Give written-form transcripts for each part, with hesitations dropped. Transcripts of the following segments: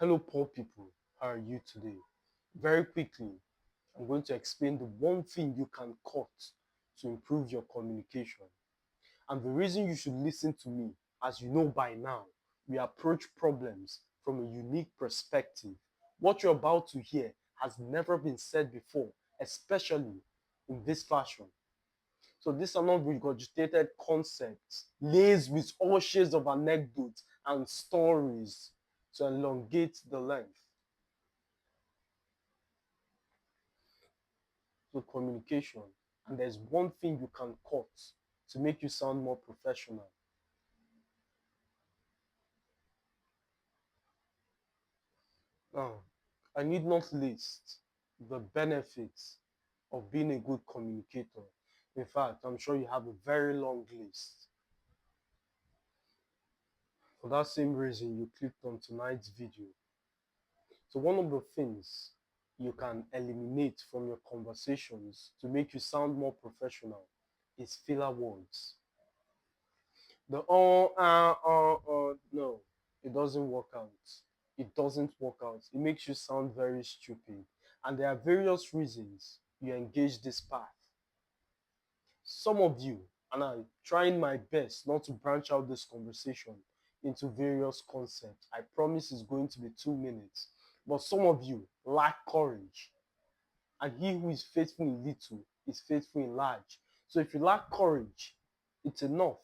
Hello, poor people. How are you today? Very quickly, I'm going to explain the one thing you can cut to improve your communication. And the reason you should listen to me, as you know by now, we approach problems from a unique perspective. What you're about to hear has never been said before, especially in this fashion. So these are not regurgitated concepts, laced with all shades of anecdotes and stories to elongate the length. To communication. And there's one thing you can cut to make you sound more professional. Now, I need not list the benefits of being a good communicator. In fact, I'm sure you have a very long list. For that same reason, you clicked on tonight's video. So, one of the things you can eliminate from your conversations to make you sound more professional is filler words. The no, it doesn't work out. It doesn't work out. It makes you sound very stupid. And there are various reasons you engage this path. Some of you, and I'm trying my best not to branch out this conversation into various concepts. I promise it's going to be 2 minutes. But some of you lack courage. And he who is faithful in little is faithful in large. So if you lack courage, it's enough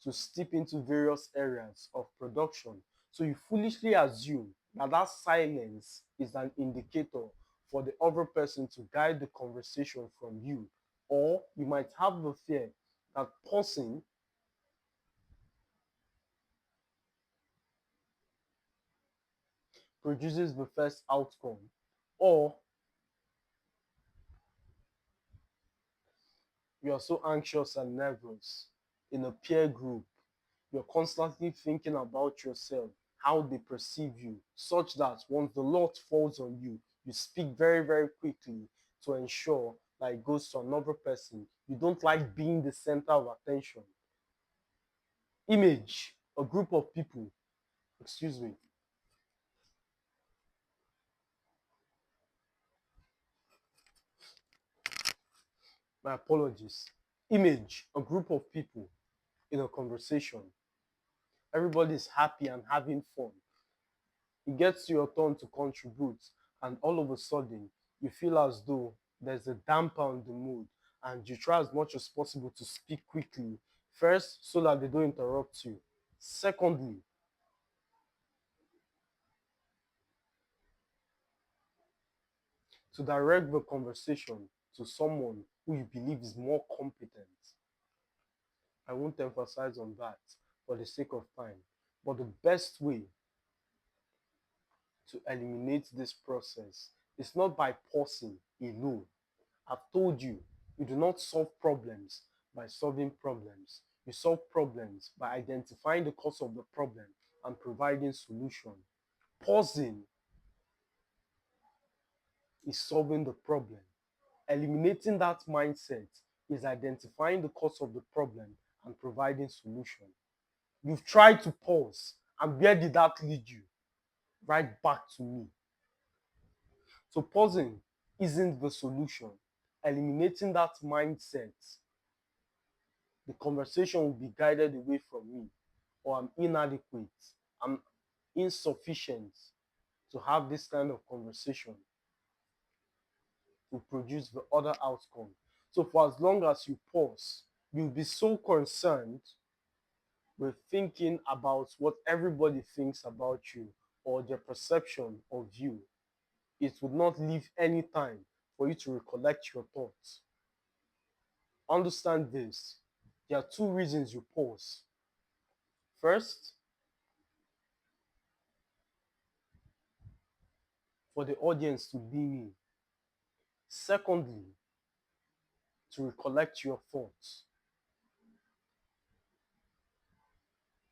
to step into various areas of production. So you foolishly assume that that silence is an indicator for the other person to guide the conversation from you. Or you might have the fear that pausing produces the first outcome. Or you are so anxious and nervous in a peer group. You're constantly thinking about yourself, how they perceive you, such that once the lot falls on you, you speak very, very quickly to ensure that it goes to another person. You don't like being the center of attention. Image a group of people, excuse me, my apologies. Image a group of people in a conversation. Everybody is happy and having fun. It gets to your turn to contribute, and all of a sudden, you feel as though there's a damper on the mood, and you try as much as possible to speak quickly. First, so that they don't interrupt you. Secondly, to direct the conversation to someone who you believe is more competent. I won't emphasize on that for the sake of time. But the best way to eliminate this process is not by pausing alone. I've told you, you do not solve problems by solving problems. You solve problems by identifying the cause of the problem and providing solution. Pausing is solving the problem. Eliminating that mindset is identifying the cause of the problem and providing solution. You've tried to pause, and where did that lead you? Right back to me. So pausing isn't the solution. Eliminating that mindset, the conversation will be guided away from me, or I'm inadequate, I'm insufficient to have this kind of conversation to produce the other outcome. So, for as long as you pause, you'll be so concerned with thinking about what everybody thinks about you or their perception of you. It would not leave any time for you to recollect your thoughts. Understand this. There are two reasons you pause. First, for the audience to be in. Secondly, to recollect your thoughts.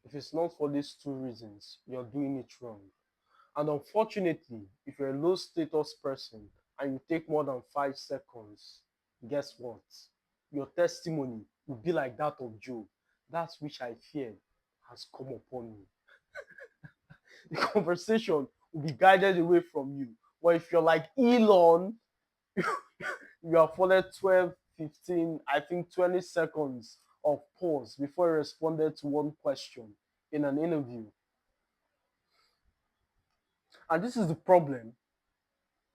If it's not for these two reasons, you're doing it wrong. And unfortunately, if you're a low status person and you take more than 5 seconds, guess what? Your testimony will be like that of Job. That which I feared has come upon me. The conversation will be guided away from you. But if you're like Elon, you afforded 12, 15, I think 20 seconds of pause before you responded to one question in an interview. And this is the problem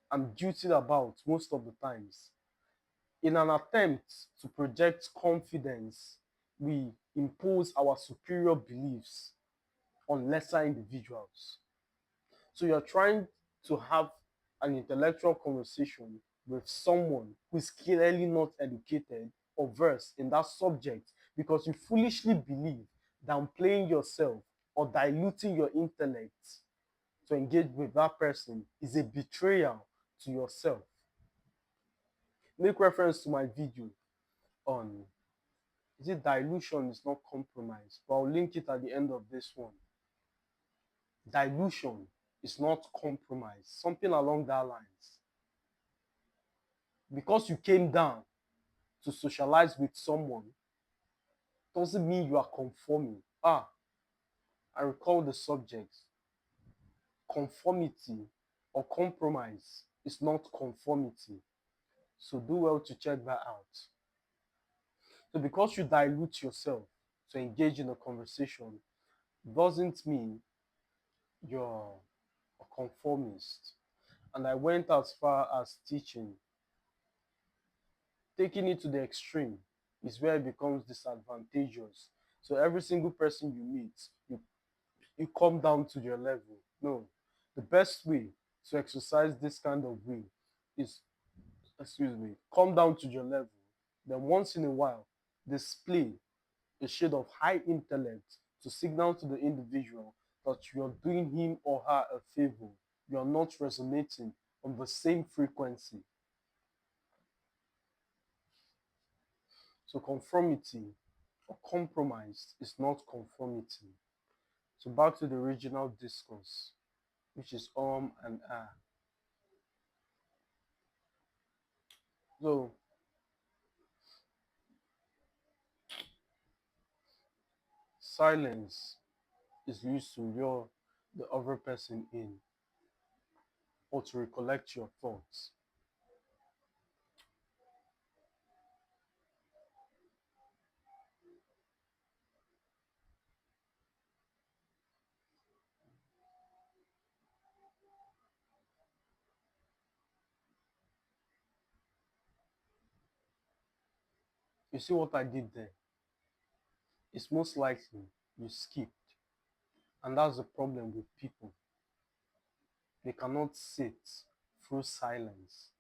I'm guilty about most of the times. In an attempt to project confidence, we impose our superior beliefs on lesser individuals. So you're trying to have an intellectual conversation with someone who is clearly not educated or versed in that subject because you foolishly believe downplaying yourself or diluting your intellect to engage with that person is a betrayal to yourself. Make reference to my video on, is it dilution is not compromise, but I'll link it at the end of this one. Dilution is not compromise, something along that lines. Because you came down to socialize with someone doesn't mean you are conforming. I recall the subject. Conformity or compromise is not conformity. So do well to check that out. So because you dilute yourself to engage in a conversation doesn't mean you're a conformist. And I went as far as teaching. Taking it to the extreme is where it becomes disadvantageous. So every single person you meet, you come down to your level. No. The best way to exercise this kind of will is, come down to your level. Then once in a while, display a shade of high intellect to signal to the individual that you're doing him or her a favor. You're not resonating on the same frequency. So conformity or compromise is not conformity. So back to the original discourse, which is and ah. So silence is used to lure the other person in or to recollect your thoughts. You see what I did there? It's most likely you skipped. And that's the problem with people. They cannot sit through silence.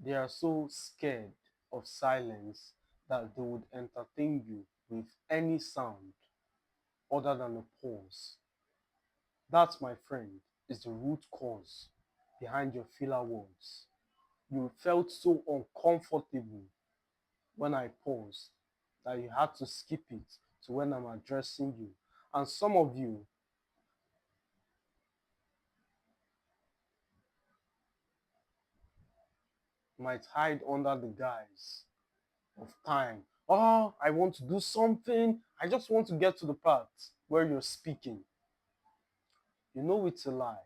They are so scared of silence that they would entertain you with any sound other than a pause. That, my friend, is the root cause behind your filler words. You felt so uncomfortable when I paused that you had to skip it to when I'm addressing you. And some of you might hide under the guise of time. Oh, I want to do something. I just want to get to the part where you're speaking. You know it's a lie.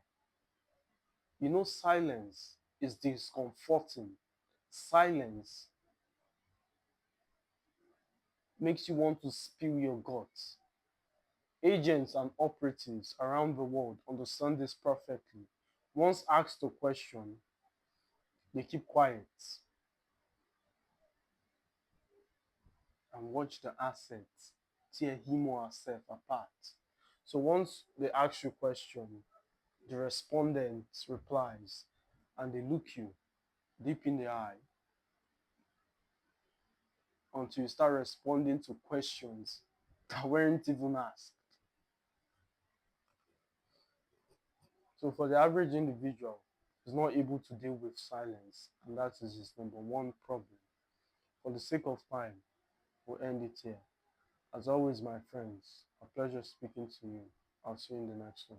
You know silence is discomforting. Silence makes you want to spill your guts. Agents and operatives around the world understand this perfectly. Once asked a question, they keep quiet and watch the assets tear him or herself apart. So once they ask you a question, the respondent replies and they look you deep in the eye until you start responding to questions that weren't even asked. So for the average individual, he's not able to deal with silence, and that is his number one problem. For the sake of time, we'll end it here. As always, my friends, a pleasure speaking to you. I'll see you in the next one.